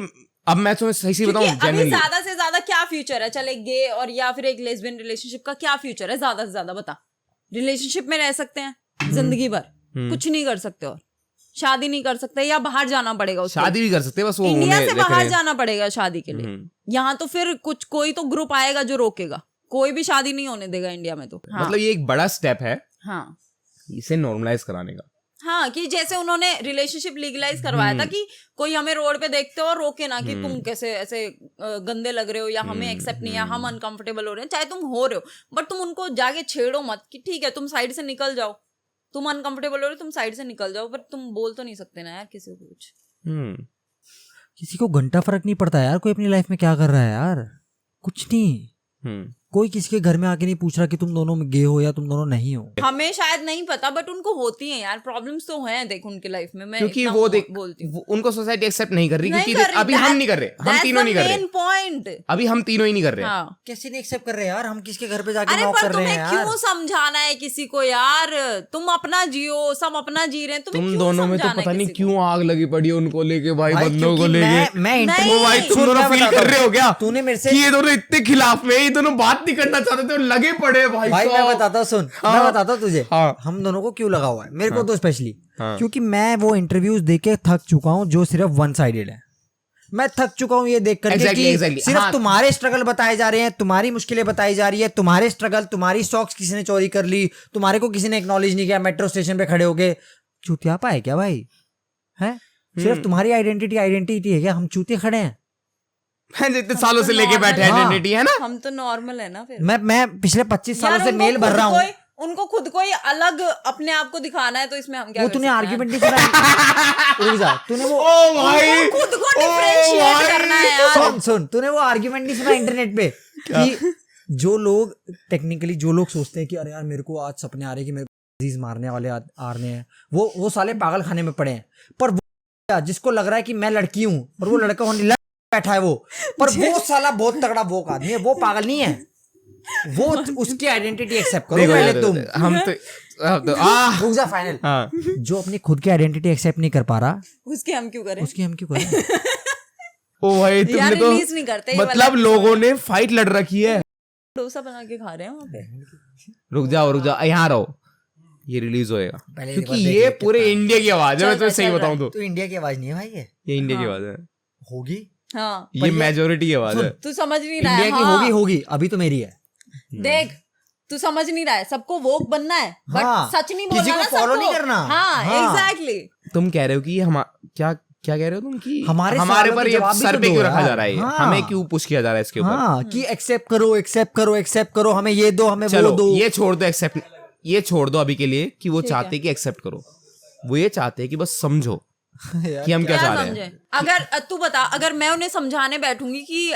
अब मैं तुम्हें सही से बताऊं, अभी ज्यादा से ज्यादा क्या फ्यूचर है? चले गे और या फिर एक लेस्बियन रिलेशनशिप का क्या फ्यूचर है? ज्यादा से ज्यादा बता। रिलेशनशिप में रह सकते हैं जिंदगी भर, कुछ नहीं कर सकते, और शादी नहीं कर सकते, या बाहर जाना पड़ेगा उसके। शादी भी कर सकते हैं, बस वो इंडिया से बाहर जाना पड़ेगा शादी के लिए। यहाँ तो फिर कोई तो ग्रुप आएगा जो रोकेगा, कोई भी शादी नहीं होने देगा इंडिया में। तो मतलब ये एक बड़ा स्टेप है हाँ इसे नॉर्मलाइज कराने का। हाँ, कि जैसे उन्होंने रिलेशनशिप लीगलाइज करवाया था कि कोई हमें रोड पे देखते हो और रोके ना कि तुम कैसे ऐसे गंदे लग रहे हो, या हमें एक्सेप्ट नहीं है, हम अनकंफर्टेबल हो रहे हैं, चाहे तुम हो रहे हो, बट तुम उनको जाके छेड़ो मत कि ठीक है तुम साइड से निकल जाओ, तुम अनकंफर्टेबल हो रहे हो, तुम साइड से निकल जाओ, पर तुम बोल तो नहीं सकते ना यार किसी को कुछ। किसी को घंटा फर्क नहीं पड़ता यार कोई अपनी लाइफ में क्या कर रहा है यार, कुछ नहीं। कोई किसी के घर में आके नहीं पूछ रहा कि तुम दोनों गे हो या तुम दोनों नहीं हो। हमें शायद नहीं पता बट उनको होती है यार, प्रॉब्लम्स तो हैं देख उनके लाइफ में। मैं क्योंकि इतना वो देख बोलती हूँ, उनको सोसाइटी एक्सेप्ट नहीं कर रही, नहीं क्योंकि कर रही, अभी हम नहीं कर रहे, हम that's तीनों the नहीं कर रहे, main point। अभी हम तीनों ही नहीं कर रहे। हाँ। कैसे नहीं एक्सेप्ट कर रहे यार, हम किसके घर पे जाके अरे नॉक पर कर रहे तुम्हें हैं यार। क्यों समझाना है किसी को यार, तुम अपना जियो, सब अपना जी रहे हैं, तुम्हें तुम क्यों दोनों में तो समझाना है पता नहीं किसी को? क्यों आग लगी पड़ी है उनको लेके भाई, भाई, बंदों को क्योंकि लेके। मैं नहीं। वो भाई तुम सुन, दोनों मैं फील बताता कर रहे हो क्या तूने मेरे से कि ये दोनों इतने खिलाफ में, ये दोनों बात नहीं करना चाहते थे और लगे पड़े भाई भाई मैं साहब। बताता हूँ, सुन हाँ। मैं बताता हूँ तुझे हाँ। हम दोनों को क्यों लगा हुआ है, मेरे को तो स्पेशली हाँ। क्योंकि मैं वो इंटरव्यूज देख के थक चुका हूँ जो सिर्फ वन साइडेड है। मैं थक चुका हूँ ये देख करके कि सिर्फ हाँ। तुम्हारे स्ट्रगल बताए जा रहे हैं, तुम्हारी मुश्किलें बताई जा रही है, तुम्हारे स्ट्रगल, तुम्हारी सॉक्स किसी ने चोरी कर ली, तुम्हारे को किसी ने एक्नॉलेज नहीं किया, मेट्रो स्टेशन पे खड़े हो गए। चूतियापा है क्या भाई? है सिर्फ तुम्हारी आइडेंटिटी है क्या? हम चूतिया खड़े हैं। जितने सालों से लेके बैठे हाँ। आइडेंटिटी है ना। हम तो नॉर्मल है ना फिर। मैं पिछले 25 सालों यार, से उनको मेल भर खुद रहा हूँ। उनको खुद को ही अलग अपने आप को दिखाना है, तो इसमें हम क्या वो कर तूने सकते हैं? आर्ग्यूमेंट नहीं सुना? रुक जा, तूने वो ओ भाई, उनको खुद को ओ डिफरेंशिएट भाई। करना है यार। सुन तूने वो आर्ग्यूमेंट नहीं सुना इंटरनेट पे कि जो लोग टेक्निकली जो लोग सोचते हैं कि अरे यार मेरे को आज सपने आ रहे हैं कि मेरे को अजीज मारने वाले आ रहे हैं, वो साले पागल खाने में पड़े हैं। पर वो जिसको लग रहा है कि मैं लड़की हूँ और वो लड़का होने बैठा है वो, पर वो साला बहुत तगड़ा वोक आदमी है, वो पागल नहीं है। वो उसकी आइडेंटिटी एक्सेप्ट करो पहले तुम। हम तो रुक जा फाइनल। हाँ। जो अपनी खुद की आइडेंटिटी एक्सेप्ट नहीं कर पा रहा उसके हम क्यों करें? उसकी हम क्यों करें? ओ भाई तुमने यार तो रिलीज नहीं करते ये मतलब वाला। लोगों ने फाइट लड़ रखी है। डोसा बना के खा रहे हैं वहाँ पे। रुक जाओ यहाँ रहो, ये रिलीज होएगा पहले क्योंकि एक बार ये देख पूरे कितना- इंडिया की आवाज है। मैं चल तुम्हें रहा, सही चल बताऊं तो तू इंडिया की आवाज नहीं है भाई, ये इंडिया की हाँ। आवाज है, होगी हाँ, ये मेजोरिटी की आवाज है। तू समझ नहीं रहा है। इंडिया की हाँ। होगी अभी तो मेरी है। देख तू समझ नहीं रहा है, सबको वोक बनना है बट हाँ, सच नहीं किसी बोलना को ना follow सबको। नहीं करना। हाँ हाँ। एग्जैक्टली। तुम कह रहे हो कि हम क्या क्या कह रहे हो तुम कि हमारे हमारे सवालों पर के ये जवाब भी सर तो पे दो क्यों रखा यार। जा रहा है ये? हाँ। हमें क्यों पुश किया जा रहा है इसके ऊपर? हाँ कि एक्सेप्ट करो, हमें ये दो, हमें वो चलो दो। ये छोड़ दो, एक्सेप्ट ये छोड़ दो अभी के लिए कि वो ठीक चाहते है। कि एक्सेप्ट करो, वो ये चाहते हैं कि बस समझो कि हम क्या क्या चाह रहे समझे? हैं। अगर तू बता, अगर मैं उन्हें समझाने बैठूंगी कि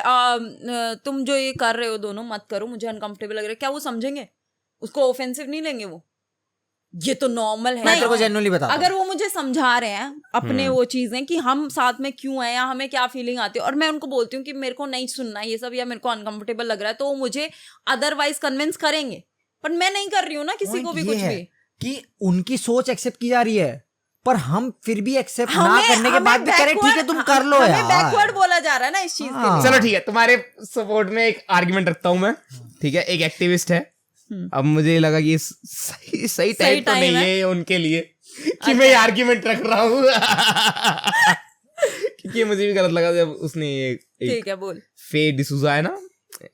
तुम जो ये कर रहे हो दोनों मत करो, मुझे अनकंफर्टेबल लग रहा है, क्या वो समझेंगे? उसको ऑफेंसिव नहीं लेंगे वो? ये तो नॉर्मल है। मैं तेरे को जेन्युइनली बता अगर वो मुझे समझा रहे हैं अपने वो चीजें कि हम साथ में क्यों हैं या हमें क्या फीलिंग आती है, और मैं उनको बोलती हूँ कि मेरे को नहीं सुनना ये सब या मेरे को अनकंफर्टेबल लग रहा है, तो वो मुझे अदरवाइज कन्विंस करेंगे। पर मैं नहीं कर रही हूँ ना किसी को भी कुछ भी। कि उनकी सोच एक्सेप्ट की जा रही है, पर हम फिर भी एक्सेप्ट ना करने के बाद भी करें ठीक है तुम कर लो यार। बैकवर्ड बोला जा रहा है ना इस चीज के लिए। चलो ठीक है, तुम्हारे सपोर्ट में एक आर्गुमेंट रखता हूं मैं। ठीक है, एक एक्टिविस्ट है, अब मुझे लगा कि सही टाइम तो नहीं है उनके लिए कि मैं आर्गुमेंट रख रहा हूँ क्योंकि मुझे भी गलत लगा जब उसने ठीक है बोल। फे डिसूजा है ना,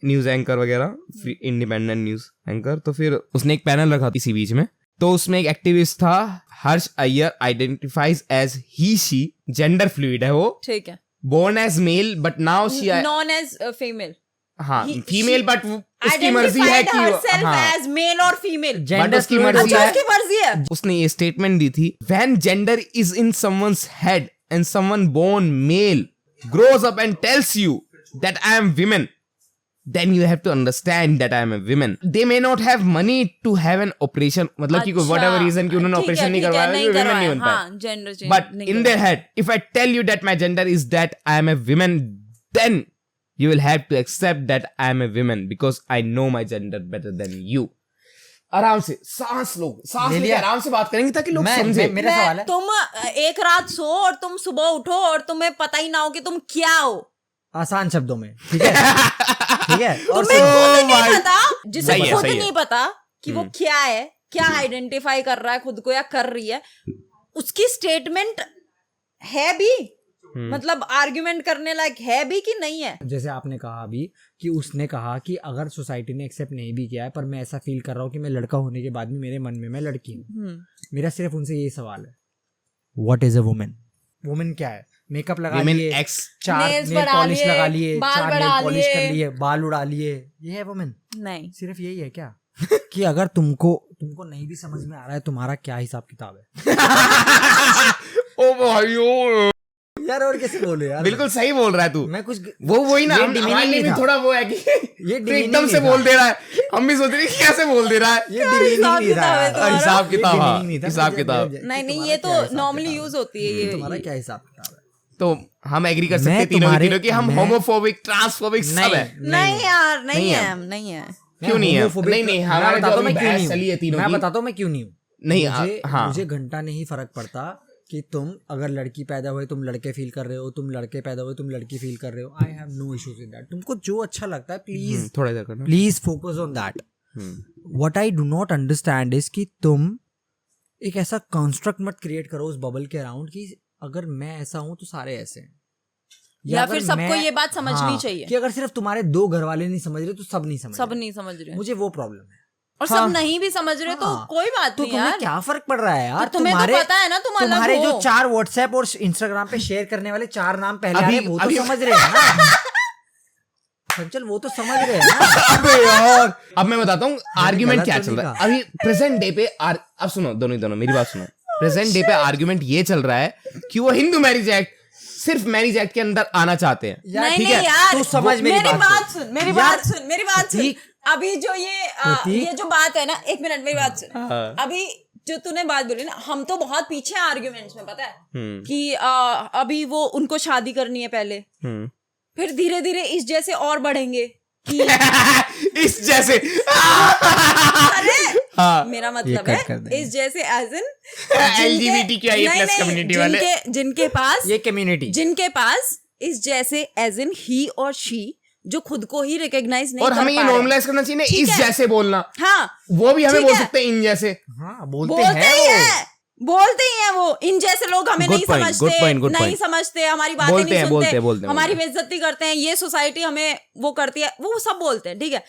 न्यूज एंकर वगैरह, इंडिपेंडेंट न्यूज एंकर, तो फिर उसने एक पैनल रखा इसी बीच में, तो उसमें एक एक्टिविस्ट था Harsh Iyer, identifies as he she, gender fluid है वो, ठीक है, born as male but now she known as female. हाँ फीमेल बट उसकी मर्जी है कि एज मेल और फीमेल, बट उसकी मर्जी है। उसकी मर्जी है। उसने ये स्टेटमेंट दी थी, when gender is in someone's head and someone born male grows up and tells you that I am women, then you have to understand that I am a woman. They may not have money to have an operation, मतलब कि whatever reason कि उन्होंने operation नहीं करवाया, वो women नहीं बन पाए। But in their head, if I tell you that my gender is that I am a woman, then you will have to accept that I am a woman because I know my gender better than you. आराम से सांस लेके आराम से बात करेंगे ताकि लोग समझे। मेरा सवाल है, तुम एक रात सो और तुम सुबह उठो और तुम्हें पता ही ना हो कि तुम क्या हो। आसान शब्दों में, ठीक है ठीक है। और तुम्हें खुद नहीं पता, जिसे सही है, खुद सही है। नहीं पता कि वो क्या है, क्या आइडेंटिफाई कर रहा है खुद को या कर रही है, उसकी स्टेटमेंट है भी, मतलब आर्गुमेंट करने लायक है भी कि नहीं है। जैसे आपने कहा अभी कि उसने कहा कि अगर सोसाइटी ने एक्सेप्ट नहीं भी किया है, पर मैं ऐसा फील कर रहा हूँ कि मैं लड़का होने के बाद भी मेरे मन में मैं लड़की हूँ। मेरा सिर्फ उनसे यही सवाल है, what is a women? Women क्या है? मेकअप लगा लिए, चार Nails नेल बढ़ा पॉलिश लिए, लगा लिए, बाल चार नेल बढ़ा पॉलिश कर लिए। लिए, बाल उड़ा लिए, ये है वुमेन? नहीं, सिर्फ यही है क्या? कि अगर तुमको नहीं भी समझ में आ रहा है तुम्हारा क्या हिसाब किताब है। ओ भाइयों यार और कैसे बोले यार, बिल्कुल सही बोल रहा है तू। मैं कुछ वो वही ना, ये हमारे demeaning लिए भी नहीं था। थोड़ा वो है कि ये तो एकदम से demeaning बोल नहीं दे रहा है, हम भी सोच रहे हैं कि कैसे बोल दे रहा है। ये डिमीनिंग नहीं था यार। तुम्हारा? हिसाब किताब, ये हाँ, demeaning नहीं था। हिसाब किताब। नहीं ये तो नॉर्मली यूज होती है ये। तुम्हारा क्या हिसाब किताब है? तो हम एग्री कर सकते मैं हैं तीनों के तुम्हारे- तीनों कि हम मैं- होमोफोबिक, ट्रांसफोबिक सब है। नहीं यार, नहीं है। है, नहीं है। क्यों नहीं है? homophobic- नहीं, मैं हमारे बताता जो हूँ मैं अभी क्यों बहस नहीं चली है तीनों हूँ, मैं की। बताता हूँ मैं क्यों नहीं हूँ। नहीं, मुझे हाँ। मुझे घंटा नहीं फर्क पड़ता कि तुम अगर लड़की पैदा हुए तुम लड़के फील कर रहे हो, तुम लड़के पैदा हुए तुम लड़की फील कर रहे हो। I have no issues in that. तुमको जो अच्छा लगता है प्लीज थोड़ा इधर करना। Please focus on that. What I do not understand is कि तुम एक ऐसा कंस्ट्रक्ट मत क्रिएट करो उस बबल के अराउंड कि अगर मैं ऐसा हूं तो सारे ऐसे हैं, या अगर फिर सबको मैं- ये बात समझनी हाँ, चाहिए कि अगर सिर्फ तुम्हारे 2 घर वाले नहीं समझ रहे तो सब नहीं समझ सब रहे। नहीं समझ रहे, मुझे वो प्रॉब्लम है। और हाँ। सब नहीं भी समझ रहे तो हाँ। कोई बात तो नहीं तुम्हें यार। क्या फर्क पड़ रहा है यार? तो तुम्हें तो पता है ना तुम अलग तुम्हारे हो। जो 4 व्हाट्सएप और इंस्टाग्राम पे शेयर करने वाले 4 नाम पहले आ रहे हैं, वो तो अभी- समझ रहे हैं ना संचल, वो तो समझ रहे हैं ना। अबे यार, अब मैं बताता हूँ आर्ग्यूमेंट गलत क्या तो चल नहीं रहा है अभी प्रेजेंट डे पे। अब सुनो दोनों मेरी बात सुनो। प्रेजेंट डे पे आर्ग्यूमेंट ये चल रहा है कि वो हिंदू मैरिज एक्ट सिर्फ मैरिज एक्ट के अंदर आना चाहते हैं। नहीं ठीक नहीं है, यार, तू समझ मेरी बात सुन, मेरी यार, बात सुन, मेरी बात सुन। प्रतीक, अभी जो ये जो बात है ना, 1 मिनट मेरी बात सुन। हाँ। अभी जो तूने बात बोली ना, हम तो बहुत पीछे हैं आर्ग्यूमेंट्स में, पता है कि अभी वो उनको शादी करनी है पहले, फिर धीरे धीरे इस जैसे और बढ़ेंगे कि इस जैसे अरे हाँ। मेरा मतलब कट कर है देंगे। इस जैसे एज इन LGBTQIA+ कम्युनिटी वाले। जिनके पास ये कम्युनिटी जिनके पास इस जैसे एज इन ही और शी जो खुद को ही रिकॉग्नाइज नहीं और कर हमें ये पा रहे। नॉर्मलाइज करना चाहिए ना, ठीक इस है। जैसे बोलना। हाँ, वो भी हमें ठीक बोल है। सकते हैं इन जैसे। हाँ बोलते बोलते हैं ही वो। है, बोलते ही हैं वो। इन जैसे लोग हमें Good नहीं point, समझते, good point, good नहीं point. समझते, हमारी बातें बोलते नहीं हैं, सुनते, बोलते हैं, हमारी बोलते हैं। बेइज्जती करते हैं, ये सोसाइटी हमें वो करती है, वो सब बोलते हैं। ठीक है,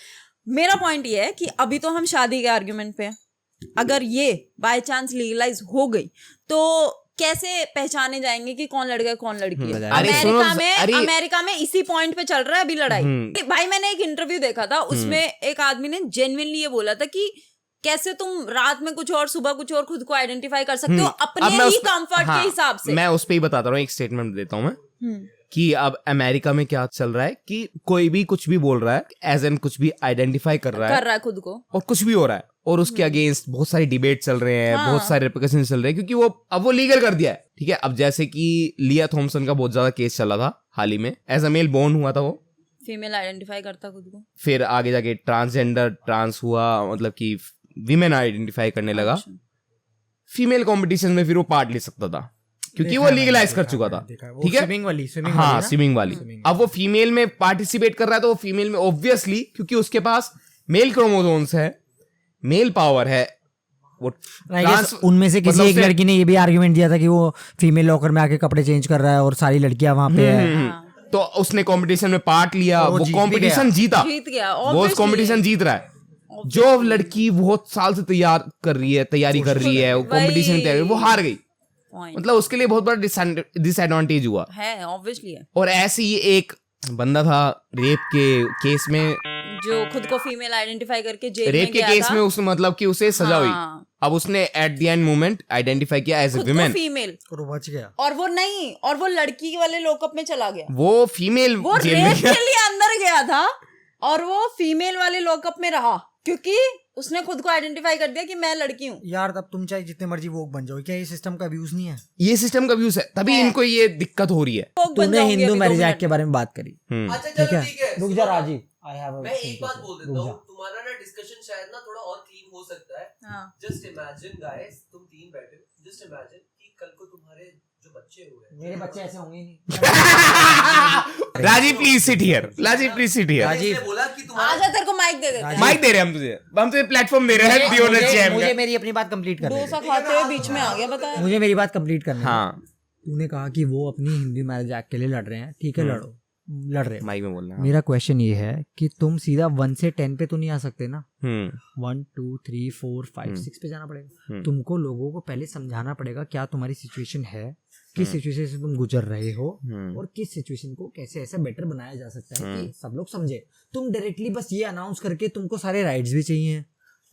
मेरा पॉइंट ये है कि अभी तो हम शादी के आर्ग्यूमेंट पे हैं। अगर ये बाय चांस लीगलाइज हो गई तो कैसे पहचाने जाएंगे कि कौन लड़का है कौन लड़की है? अरे सुनो, अमेरिका में इसी पॉइंट पे चल रहा है अभी लड़ाई। भाई मैंने एक इंटरव्यू देखा था, उसमें एक आदमी ने जेन्युइनली ये बोला था कि कैसे तुम रात में कुछ और सुबह कुछ और खुद को आइडेंटिफाई कर सकते हो अपने अब मैं ही उस- कंफर्ट हाँ, के हिसाब से। मैं उस पे ही बताता रहा हूँ, एक स्टेटमेंट देता हूँ मैं कि अब अमेरिका में क्या चल रहा है कि कोई भी कुछ भी बोल रहा है, एज एन कुछ भी आइडेंटिफाई कर रहा है खुद को, और कुछ भी हो रहा है, और उसके अगेंस्ट बहुत सारी डिबेट चल रहे हैं, बहुत सारे रिप्रिकॉशन चल रहे हैं, क्योंकि वो अब वो लीगल कर दिया है। ठीक है, अब जैसे कि लिया थॉम्सन का बहुत ज्यादा केस चला था हाल ही में, एज अ मेल बोर्न हुआ था वो, फीमेल आइडेंटिफाई करता खुद को, फिर आगे जाके ट्रांसजेंडर ट्रांस हुआ, मतलब कि विमेन आइडेंटिफाई करने लगा। फीमेल कंपटीशन में फिर वो पार्ट ले सकता था क्योंकि वो लीगलाइज कर चुका था। ठीक है, स्विमिंग वाली हाँ, स्विमिंग वाली। अब वो फीमेल में पार्टिसिपेट कर रहा है तो वो फीमेल में ऑब्वियसली, क्योंकि उसके पास मेल क्रोमोसोम्स है, मेल पावर है, वो उनमें से किसी मतलब एक लड़की ने ये भी आर्ग्यूमेंट दिया था कि वो फीमेल लॉकर में आके कपड़े चेंज कर रहा है और सारी लड़कियां वहां पे है। तो उसने कंपटीशन में पार्ट लिया, और वो वो जीत भी कंपटीशन जीता, जीत गया, वो उस obviously। कंपटीशन जीत रहा है। जो लड़की बहुत साल से तैयारी कर रही है, वो कंपटीशन में तैयारी, वो हार गई, मतलब उसके लिए बहुत बड़ा डिसएडवांटेज हुआ है, ऑब्वियसली है। और ऐसे ही एक बंदा था रेप के केस में, जो खुद को फीमेल आइडेंटिफाई करके जेल में रेप के गया केस था। में उसने मतलब कि उसे सजा हुई। हाँ। अब उसने at the end moment identify किया एज ए खुद को विमेन, फीमेल, और वो बच गया। और वो नहीं, और वो लड़की वाले लॉकअप में चला गया। वो फीमेल वो जेल में रेप के लिए अंदर गया था और वो फीमेल वाले लॉकअप में रहा क्योंकि उसने खुद को आइडेंटिफाई कर दिया कि मैं लड़की हूँ। यार तब तुम चाहे जितने मर्जी वोक बन जाओ, क्या ये सिस्टम का अब्यूज नहीं है? ये सिस्टम का व्यूज है, तभी इनको ये दिक्कत हो रही है। लोग बन तूने जाओगे हिंदू अभी 2 मैरिज एक्ट मिनट के बारे में बात करी, अच्छा ठीक चलो है? ठीक है, रुक जा राजीव, आई हैव मैं एक बात बोल देता हूँ, तुम्हारा ना डिस्कशन शायद ना थोड़ा और क्लीन हो सकता है। हाँ। जस्ट इमेजिन गाइस, तुम 3 बैठे हो, जस्ट इमेजिन कि कल को तुम्हारे जो बच्चे हुए, मेरे बच्चे ऐसे होंगे नहीं। Rajiv please sit here, Rajiv please sit here. Rajiv, मैंने बोला कि तुम्हारा आजा, तेरे को माइक दे देते हैं। माइक दे रहे हैं हम तुझे प्लेटफॉर्म दे रहे हैं, दियो नच जैम मुझे का। मेरी अपनी बात कंप्लीट करने दे। डोसा खाते हुए बीच में आ गया, बताया। मुझे मेरी बात कंप्लीट करने दे। हाँ, तूने कहा कि वो अपनी हिंदू मैरिज एक्ट के लिए लड़ रहे हैं, ठीक है, लड़ रहे हैं। माइक में बोलना। मेरा क्वेश्चन ये है कि तुम सीधा 1 से 10 पे तो नहीं आ सकते ना। 1 2 3 4 5 6 पे जाना पड़ेगा। तुमको लोगों को पहले समझाना पड़ेगा क्या तुम्हारी सिचुएशन है, किस सिचुएशन से तुम गुजर रहे हो और किस सिचुएशन को कैसे ऐसा बेटर बनाया जा सकता है कि सब लोग समझे। तुम डायरेक्टली बस ये अनाउंस करके तुमको सारे राइट्स भी चाहिए,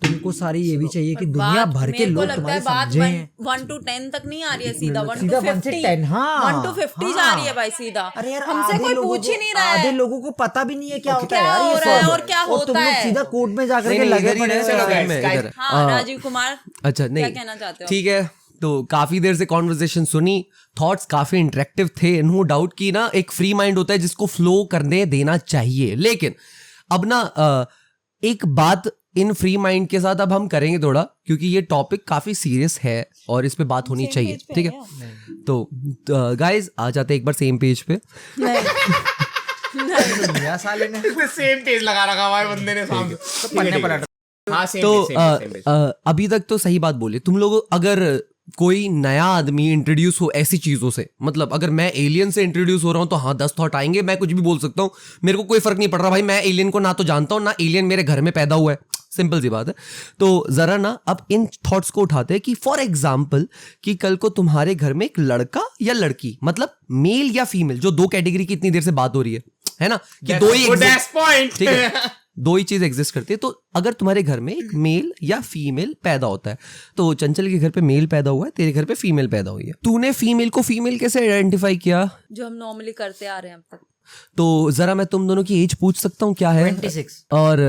तुमको सारी ये भी चाहिए कि दुनिया बात भर के मेरे को लोग लगता तुम्हारे है बात समझें 1 to 10 तक नहीं आ रही है, सीधा 1 सीधा to 1 से 50 10, हाँ 1 to 50 जा रही है भाई सीधा। अरे यार हमसे आधे कोई लोगों पूछ ही को- नहीं रहा आधे है लोगों को पता भी नहीं है क्या होता क्या है यार ये हो रहा है सब। और क्या तुम होता लोग है। सीधा कोर्ट में जाकर नहीं, के नहीं, लगे इधर ही पड़े रहते हो हैं, यार। में, इधर। हाँ राजीव कुमार अच्छा क्या नहीं, कहना चाहते हो? ठीक है, तो काफी देर से कॉन्वर्सेशन सुनी, थॉट्स काफी इंटरेक्टिव थे, नो डाउट कि ना एक फ्री माइंड होता है जिसको फ्लो करने देना चाहिए, लेकिन अब ना एक बात इन फ्री माइंड के साथ अब हम करेंगे थोड़ा, क्योंकि ये टॉपिक काफी सीरियस है और इस पे बात होनी चाहिए, ठीक है? तो गाइस आ जाते हैं एक बार सेम पेज पे। साले ने सेम पेज लगा रखा हुआ है बंदे ने सामने, तो पन्ने पलट हाँ सेम तो पेज, same पेज। अभी तक तो सही बात बोली तुम लोग। अगर कोई नया आदमी इंट्रोड्यूस हो ऐसी चीजों से, मतलब अगर मैं एलियन से इंट्रोड्यूस हो रहा हूं तो हाँ 10 थॉट आएंगे, मैं कुछ भी बोल सकता हूं, मेरे को कोई फर्क नहीं पड़ रहा भाई, मैं एलियन को ना तो जानता हूं ना एलियन मेरे घर में पैदा हुआ है, सिंपल सी बात है। तो जरा ना अब इन थॉट्स को उठाते हैं कि फॉर एग्जाम्पल कि कल को तुम्हारे घर में एक लड़का या लड़की, मतलब मेल या फीमेल, जो दो कैटेगरी की इतनी देर से बात हो रही है ना, कि दो ही पॉइंट, ठीक है, दो ही चीज एग्जिस्ट करती है। तो अगर तुम्हारे घर में एक मेल या फीमेल पैदा होता है, तो चंचल के घर पे मेल पैदा हुआ है, तेरे घर पे फीमेल पैदा हुई है, तूने फीमेल को फीमेल कैसे आइडेंटिफाई किया? जो हम नॉर्मली करते आ रहे हैं अब तक। तो जरा मैं तुम दोनों की एज पूछ सकता हूँ क्या है? 26 और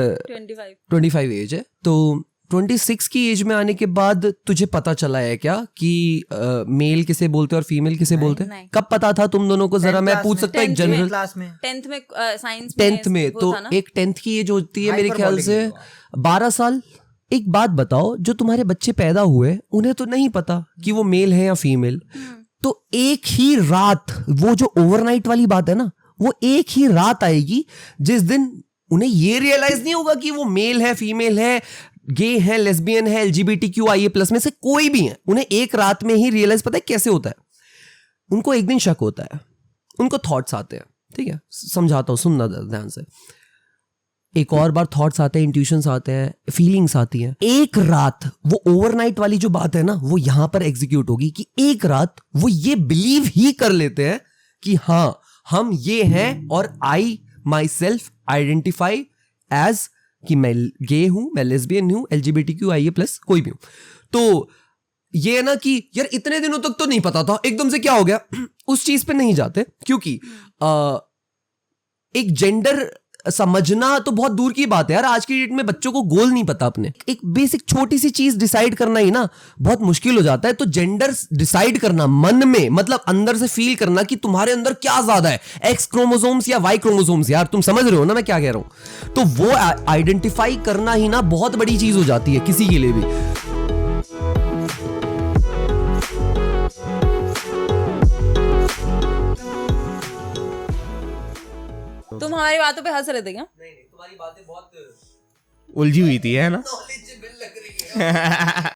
25 एज है। तो 26 की एज में आने के बाद तुझे पता चला है क्या कि मेल किसे बोलते हैं और फीमेल किसे बोलते हैं? नहीं। कब पता था तुम दोनों को? जरा मैं पूछ सकता हूँ एक 10th में। जनरल। क्लास में 10th में साइंस 10th में वो तो था ना? एक 10th की एज होती है मेरे ख्याल से Hyperbolic 12 साल। एक बात बताओ, जो तुम्हारे बच्चे पैदा हुए उन्हें तो नहीं पता कि वो मेल है या फीमेल, तो एक ही रात, वो जो ओवरनाइट वाली बात है ना, वो एक ही रात आएगी जिस दिन उन्हें ये रियलाइज नहीं होगा कि वो मेल है, फीमेल है, गे है, लेस्बियन है, LGBTQIA+ में से कोई भी है। उन्हें एक रात में ही रियलाइज, पता है कैसे होता है? उनको एक दिन शक होता है, उनको थॉट्स आते हैं, ठीक है, समझाता हूं, सुनना ध्यान से। एक और बार थॉट्स आते हैं, इंट्यूशंस आते हैं, फीलिंग्स आती हैं। एक रात, वो ओवरनाइट वाली जो बात है ना, वो यहां पर एग्जीक्यूट होगी कि एक रात वो ये बिलीव ही कर लेते हैं कि हाँ हम ये हैं, और आई माई सेल्फ आइडेंटिफाई एज कि मैं गे हूं, मैं लेस्बियन हूं, LGBTQIA+ कोई भी हूं। तो ये ना कि यार इतने दिनों तक तो नहीं पता था, एकदम से क्या हो गया, उस चीज पे नहीं जाते, क्योंकि एक जेंडर समझना तो बहुत दूर की बात है यार। आज की डेट में बच्चों को गोल नहीं पता अपने, एक बेसिक छोटी सी चीज डिसाइड करना ही ना बहुत मुश्किल हो जाता है। तो जेंडर डिसाइड करना मन में, मतलब अंदर से फील करना कि तुम्हारे अंदर क्या ज्यादा है, X क्रोमोसोम्स या Y क्रोमोसोम्स, यार तुम समझ रहे हो ना मैं क्या कह रहा हूं? तो वो आइडेंटिफाई करना ही ना बहुत बड़ी चीज हो जाती है किसी के लिए भी। तुम हमारी बातों पे हंस रहे थे क्या? नहीं, तुम्हारी बातें बहुत उलझी हुई थी, है ना? नॉलेजेबल लग रही है।